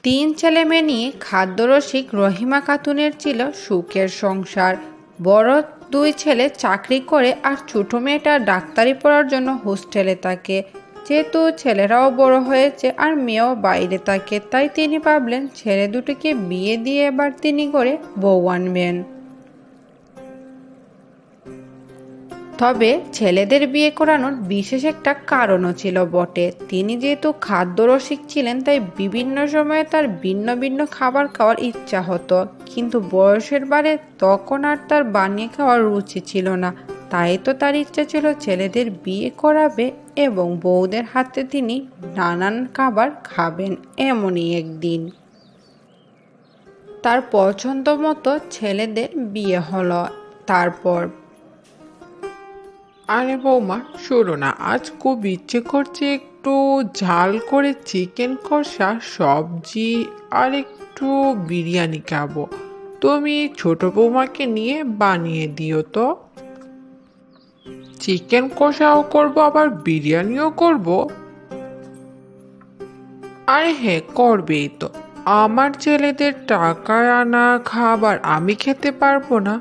তিন ছেলে মেয়ে নিয়ে খাদ্যরসিক রহিমা খাতুনের ছিল সুখের সংসার। বড় দুই ছেলে চাকরি করে আর ছোট মেয়েটা ডাক্তারি পড়ার জন্য হোস্টেলে থাকে। যেহেতু ছেলেরাও বড় হয়েছে আর মেয়েও বাইরে থাকে, তাই তিনি ভাবলেন ছেলে দুটোকে বিয়ে দিয়ে এবার তিনি করে বউ আনবেন। তবে ছেলেদের বিয়ে করানোর বিশেষ একটা কারণও ছিল বটে। তিনি যেহেতু খাদ্যরসিক ছিলেন, তাই বিভিন্ন সময়ে তার ভিন্ন ভিন্ন খাবার খাওয়ার ইচ্ছা হতো, কিন্তু বয়সের বারে তখন আর তার বানিয়ে খাওয়ার রুচি ছিল না। তাই তো তার ইচ্ছা ছিল ছেলেদের বিয়ে করাবে এবং বউদের হাতে তিনি নানান খাবার খাবেন। এমনই একদিন তার পছন্দ মতো ছেলেদের বিয়ে হলো। তারপর আরে বৌমা, শোনো না, আজ খুব ইচ্ছে করছে একটু ঝাল করে চিকেন কষা, সবজি আর একটু বিরিয়ানি খাবো। তুমি ছোট বৌমাকে নিয়ে বানিয়ে দিও তো। চিকেন কষাও করবো আবার বিরিয়ানিও করব। আরে হ্যাঁ, করবেই তো। আমার ছেলেদের টাকায় আনা খাবার আমি খেতে পারবো না?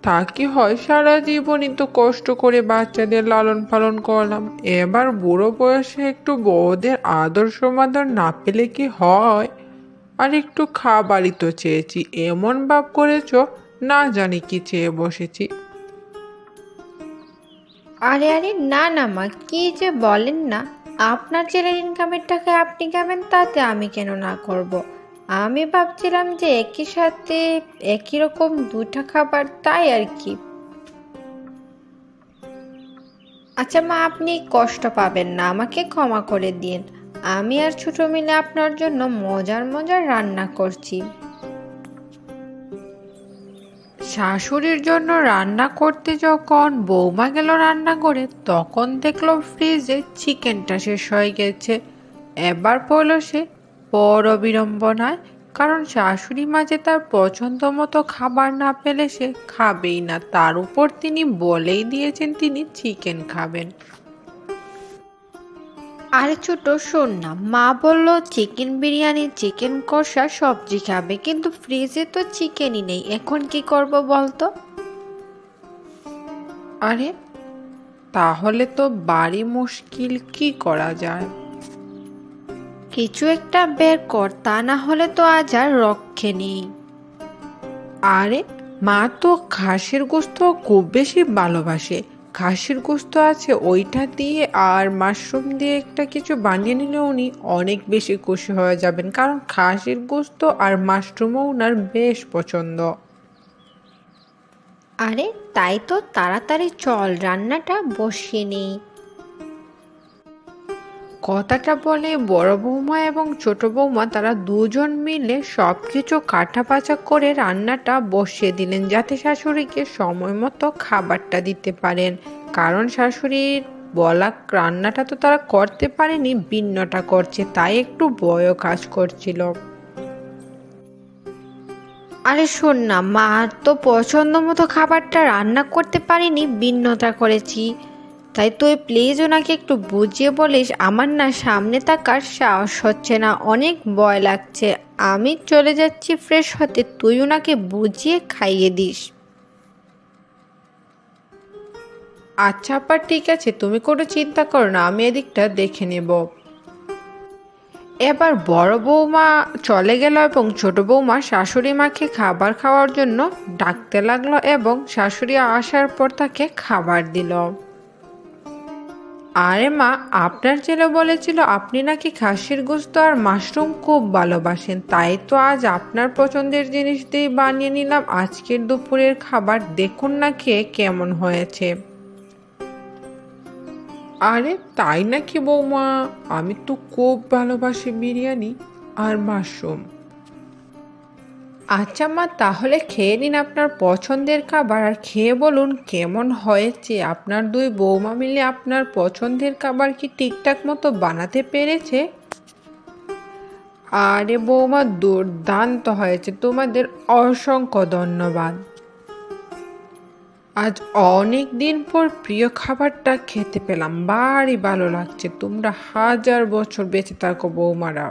তা কি হয়? সারা জীবনই তো কষ্ট করে বাচ্চাদের লালন পালন করলাম, এবার বুড়ো বয়সে একটু বউদের আদর সমাদর না পেলে কি হয়? আর একটু খাবারই তো চেয়েছি, এমন ভাব করেছ না জানি কি চেয়ে বসেছি। আরে আরে, না না মা, কি যে বলেন না। আপনার ছেলের ইনকামের টাকায় আপনি খাবেন, তাতে আমি কেন না করব। আমি ভাবছিলাম যে একই সাথে একই রকম দুটা খাবার, তাই আর কি। আচ্ছা মা, আপনি কষ্ট পাবেন না, আমাকে ক্ষমা করে দিন। আমি আর ছোট মিলে আপনার জন্য মজার মজার রান্না করছি। শাশুড়ির জন্য রান্না করতে যখন বৌমা গেল রান্না করে, তখন দেখলো ফ্রিজে চিকেনটা শেষ হয়ে গেছে। এবার পড়ল সে বড় বিড়ম্বনায়, কারণ শাশুড়ি মাঝে তার পছন্দ মতো খাবার না পেলে সে খাবেই না। তার উপর তিনি বলেই দিয়েছেন তিনি চিকেন খাবেন। আরে ছোট, শোন না, মা বললো চিকেন বিরিয়ানি, চিকেন কষা, সবজি খাবে, কিন্তু ফ্রিজে তো চিকেনই নেই। এখন কি করব বলতো? আরে তাহলে তো বাড়ি মুশকিল, কি করা যায়? কিছু একটা বের কর, তা না হলে তো আজ আর রক্ষে নেই। আরে মা তো খাসির গোস্ত খুব বেশি ভালোবাসে। খাসির গোস্ত আছে, ওইটা দিয়ে আর মাশরুম দিয়ে একটা কিছু বানিয়ে নিলে উনি অনেক বেশি খুশি হয়ে যাবেন, কারণ খাসির গোস্ত আর মাশরুমও উনার বেশ পছন্দ। আরে তাই তো, তাড়াতাড়ি চল, রান্নাটা বসিয়ে নেই। কথাটা বলে বড় বৌমা এবং ছোট বৌমা তারা দুজন মিলে সবকিছু কাটাবাছা করে রান্নাটা বসিয়ে দিলেন, যাতে শাশুড়িকে সময় মতো খাবারটা দিতে পারেন। কারণ শাশুড়ির বলা রান্নাটা তো তারা করতে পারেনি, ভিন্নটা করছে, তাই একটু ভয়ও কাজ করছিল। আরে শোন না, মার তো পছন্দ মতো খাবারটা রান্না করতে পারিনি, ভিন্নতা করেছি। তাই তুই প্লিজ ওনাকে একটু বুঝিয়ে বলিস। আমার না সামনে তাকার সাহস হচ্ছে না, অনেক ভয় লাগছে। আমি চলে যাচ্ছি ফ্রেশ হতে, তুই ওনাকে বুঝিয়ে খাইয়ে দিস। আচ্ছা আপা, ঠিক আছে, তুমি কোনো চিন্তা করো না, আমি এদিকটা দেখে নেব। এবার বড় বৌমা চলে গেল এবং ছোট বৌমা শাশুড়ি মাকে খাবার খাওয়ার জন্য ডাকতে লাগলো এবং শাশুড়ি আসার পর তাকে খাবার দিল। আরে মা, আপনার ছেলে বলেছিল আপনি নাকি খাসির গোস্ত আর মাশরুম খুব ভালোবাসেন, তাই তো আজ আপনার পছন্দের জিনিস দিয়ে বানিয়ে নিলাম আজকের দুপুরের খাবার। দেখুন না খেয়ে কেমন হয়েছে। আরে তাই নাকি বৌমা? আমি তো খুব ভালোবাসি বিরিয়ানি আর মাশরুম। আচ্ছা মা, তাহলে খেয়ে নিন আপনার পছন্দের খাবার আর খেয়ে বলুন কেমন হয়েছে। আপনার দুই বৌমা মিলে আপনার পছন্দের খাবার কি ঠিকঠাক মতো বানাতে পেরেছে? আরে বৌমা, দুর্দান্ত হয়েছে, তোমাদের অসংখ্য ধন্যবাদ। আজ অনেক দিন পর প্রিয় খাবারটা খেতে পেলাম, ভারী ভালো লাগছে। তোমরা হাজার বছর বেঁচে থাকো বৌমারা।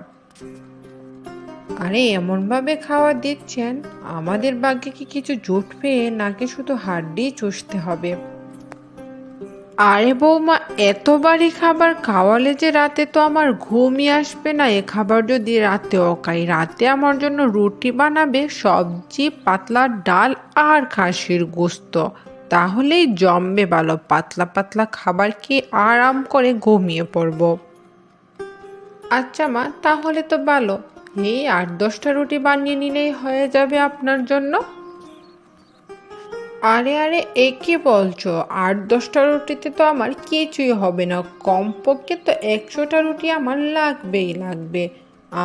আরে এমনভাবে খাওয়া দিচ্ছেন, আমাদের ভাগ্যে কি কিছু জুটবে নাকি শুধু হাড্ডি চুষতে হবে? আরে বৌমা, এত বাড়ি খাবার খাওয়ালে যে রাতে তো আমার ঘুমই আসবে না। এ খাবার যদি রাতেও খাই, রাতে আমার জন্য রুটি বানাবে, সবজি, পাতলা ডাল আর খাসির গোস্ত। তাহলেই জমবে ভালো। পাতলা পাতলা খাবার খেয়ে আরাম করে ঘুমিয়ে পড়বো। আচ্ছা মা, তাহলে তো ভালো। এই 8-10টা রুটি বানিয়ে নিলেই হয়ে যাবে আপনার জন্য। আরে আরে, এ কি বলছো? 8-10টা রুটিতে তো আমার কিছুই হবে না। কমপক্ষে তো 100টা রুটি আমার লাগবেই লাগবে।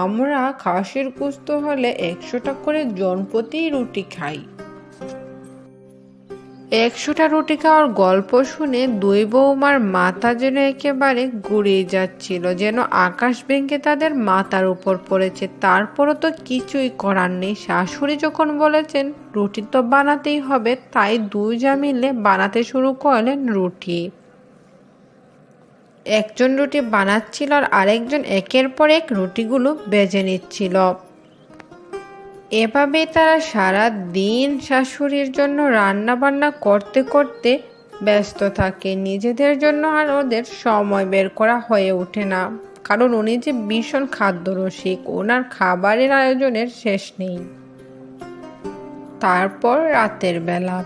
আমরা খাসির গোস্ত হলে 100টা করে জনপ্রতি রুটি খাই। 100টা রুটি খাওয়ার গল্প শুনে দুই বৌমার মাথা যেন একেবারে ঘুরিয়ে যাচ্ছিল, যেন আকাশ ভেঙে তাদের মাথার উপর পড়েছে। তারপরও তো কিছুই করার নেই। শাশুড়ি যখন বলেছেন রুটি তো বানাতেই হবে, তাই দুইজা মিলে বানাতে শুরু করলেন রুটি। একজন রুটি বানাচ্ছিল আর আরেকজন একের পর এক রুটিগুলো বেজে নিচ্ছিল। এভাবেই তারা সারা দিন শাশুড়ির জন্য রান্না বান্না করতে করতে ব্যস্ত থাকে। নিজেদের জন্য আর ওদের সময় বের করা হয়ে ওঠে না, কারণ উনি যে ভীষণ খাদ্যরসিক, ওনার খাবারের আয়োজনের শেষ নেই। তারপর রাতের বেলা।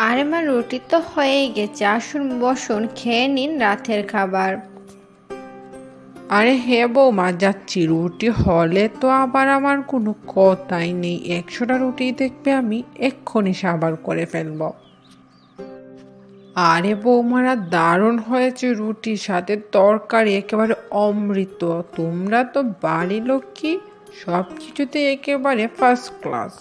আরে মা, রুটি তো হয়েই গেছে, আসুন বসুন, খেয়ে নিন রাতের খাবার। আরে হে বৌমা, যাচ্ছি। রুটি হলে তো আবার আমার কোনো কথাই নেই। 100টা রুটি দেখবে আমি এক্ষুনি সাবার করে ফেলবো। আরে বৌমারা, দারুণ হয়েছে। রুটির সাথে তরকারি একেবারে অমৃত। তোমরা তো বাড়ি লক্ষ্মী, সব কিছুতে একেবারে ফার্স্ট ক্লাস।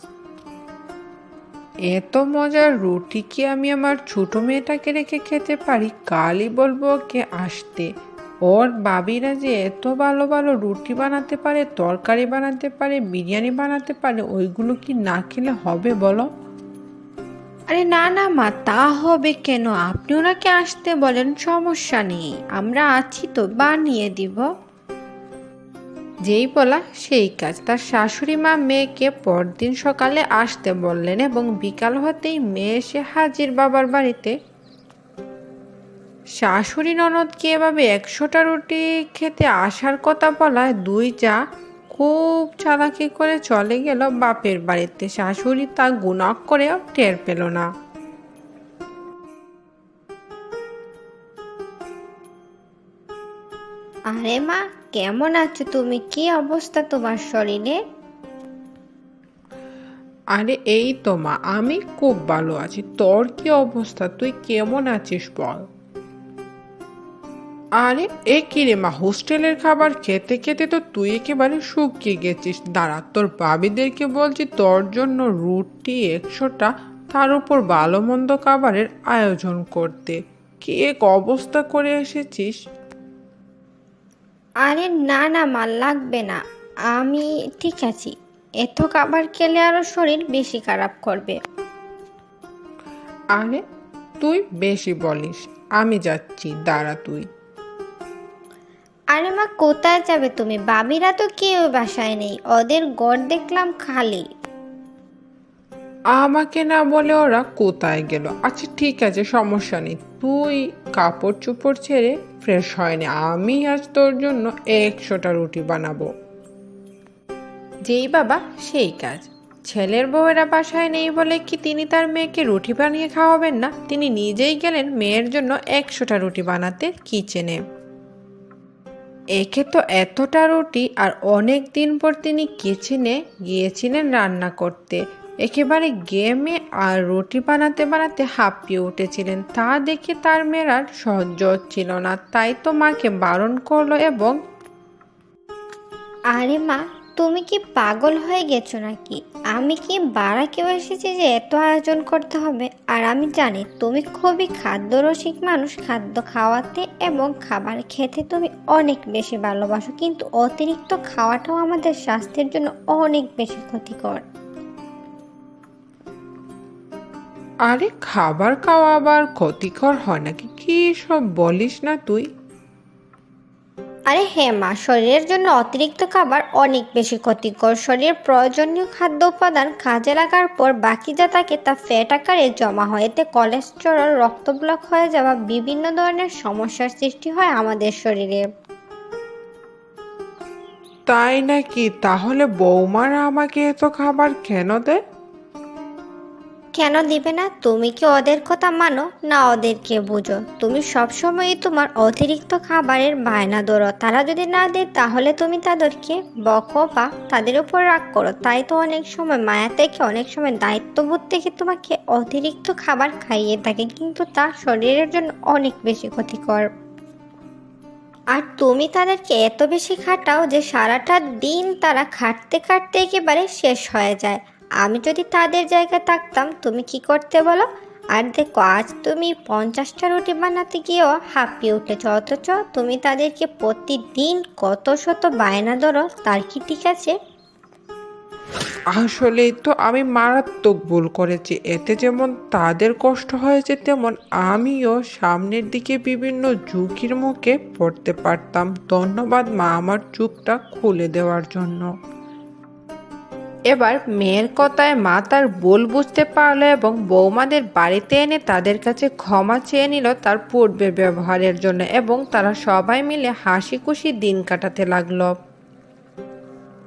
এত মজার রুটি কি আমি আমার ছোট মেয়েটাকে রেখে খেতে পারি? কালই বলবো ওকে আসতে। ওর বাবিরা যে এত ভালো ভালো রুটি বানাতে পারে, তরকারি বানাতে পারে, বিরিয়ানি বানাতে পারে, ওইগুলো কি না খেলে হবে বলো? আরে না না মা, তা হবে কেন? আপনি ওনাকে আসতে বলেন, সমস্যা নেই, আমরা আছি তো, বানিয়ে দিব। যেই বলা সেই কাজ। তার শাশুড়ি মা মেয়েকে পরদিন সকালে আসতে বললেন এবং বিকাল হতেই মেয়ে এসে হাজির বাবার বাড়িতে। শাশুড়ি ননদকে এভাবে 100টা রুটি খেতে আসার কথা বলায় দুই যা খুব চালাকি করে চলে গেল বাপের বাড়িতে। শাশুড়ি তা গুনাহ করেও টের পেল না। আরে মা, কেমন আছো তুমি? কি অবস্থা তোমার শরীরে? আরে এই তো মা, আমি খুব ভালো আছি। তোর কি অবস্থা? তুই কেমন আছিস বল? আরে এ কি রে মা, হোস্টেলের খাবার খেতে খেতে তো তুই একেবারে শুকিয়ে গেছিস। দাঁড়া, তোর ভাবিদেরকে বলছি তোর জন্য রুটি 100টা, তার উপর ভালো মন্দ খাবারের আয়োজন করতে। কি এক অবস্থা করে এসেছিস! আরে না না মা, লাগবে না, আমি ঠিক আছি। এত খাবার খেলে আরো শরীর বেশি খারাপ করবে। আরে তুই বেশি বলিস। আমি যাচ্ছি, দাঁড়া তুই। আরে মা, কোথায় যাবে তুমি? বাবিরা তো কেউ বাসায় নেই, ওদের ঘর দেখলাম খালি। আমাকে না বলে ওরা কোথায় গেল? আচ্ছা ঠিক আছে, সমস্যা নেই। তুই কাপড় চোপড় ছেড়ে ফ্রেশ হয়নি, আমি আজ তোর জন্য 100টা রুটি বানাবো। যেই বাবা সেই কাজ। ছেলের বউয়েরা বাসায় নেই বলে কি তিনি তার মেয়েকে রুটি বানিয়ে খাওয়াবেন না? তিনি নিজেই গেলেন মেয়ের জন্য 100টা রুটি বানাতে কিচেনে। একে তো এতটা রুটি, আর অনেক দিন পর তিনি কিচেনে গিয়েছিলেন রান্না করতে। একেবারে গেমে আর রুটি বানাতে বানাতে হাঁপিয়ে উঠেছিলেন। তা দেখে তার মেয়ের আর সহ্য হচ্ছিল না, তাই তো মাকে বারণ করলো এবং আরে মা, তুমি কি পাগল হয়ে গেছো নাকি? আমি কি বাড়া কেউ এসেছি যে এত আয়োজন করতে হবে? আর আমি জানি তুমি খুবই খাদ্যরসিক মানুষ, খাদ্য খাওয়াতে এবং খাবার খেতে তুমি অনেক বেশি ভালোবাসো, কিন্তু অতিরিক্ত খাওয়াটাও আমাদের স্বাস্থ্যের জন্য অনেক বেশি ক্ষতিকর। আরে খাবার খাওয়া আবার ক্ষতিকর হয় নাকি? কি সব বলিস না তুই? আরে হ্যাঁ মা, শরীরের জন্য অতিরিক্ত খাবার অনেক বেশি ক্ষতিকর। শরীরের প্রয়োজনীয় খাদ্য উপাদান কাজে লাগার পর বাকি যা থাকে তা ফ্যাট আকারে জমা হয়। এতে কোলেস্টেরল, রক্ত ব্লক হয়ে যাওয়া, বিভিন্ন ধরনের সমস্যার সৃষ্টি হয় আমাদের শরীরে। তাই নাকি? তাহলে বৌমারা আমাকে এত খাবার কেন দেয়? কেন দিবে না? তুমি কি ওদের কথা মানো না ওদেরকে বুঝো? তুমি সবসময়ই তোমার অতিরিক্ত খাবারের বায়না ধরো। তারা যদি না দেয় তাহলে তুমি তাদেরকে বকো বা তাদের উপর রাগ করো। তাই তো অনেক সময় মায়া থেকে, অনেক সময় দায়িত্ববোধ থেকে তোমাকে অতিরিক্ত খাবার খাইয়ে থাকে, কিন্তু তা শরীরের জন্য অনেক বেশি ক্ষতিকর। আর তুমি তাদেরকে এত বেশি খাটাও যে সারাটা দিন তারা খাটতে খাটতে একেবারে শেষ হয়ে যায়। আমি যদি তাদের জায়গায় থাকতাম তুমি কি করতে বলো? আর দেখো, আজ তুমি 50টা রুটি বানাতে গিয়েও হাঁপিয়ে উঠেছ, অথচ তুমি তাদেরকে প্রতিদিন কত শত বায়না ধরো, তার কি ঠিক আছে? আসলেই তো আমি মারাত্মক ভুল করেছি। এতে যেমন তাদের কষ্ট হয়েছে, তেমন আমিও সামনের দিকে বিভিন্ন ঝুঁকির মুখে পড়তে পারতাম। ধন্যবাদ মা, আমার চুপটা খুলে দেওয়ার জন্য। এবার মেয়ের কথায় মা তার ভুল বুঝতে পারলো এবং বৌমাদের বাড়িতে এনে তাদের কাছে ক্ষমা চেয়ে নিল তার পূর্বের ব্যবহারের জন্য, এবং তারা সবাই মিলে হাসি খুশি দিন কাটাতে লাগলো।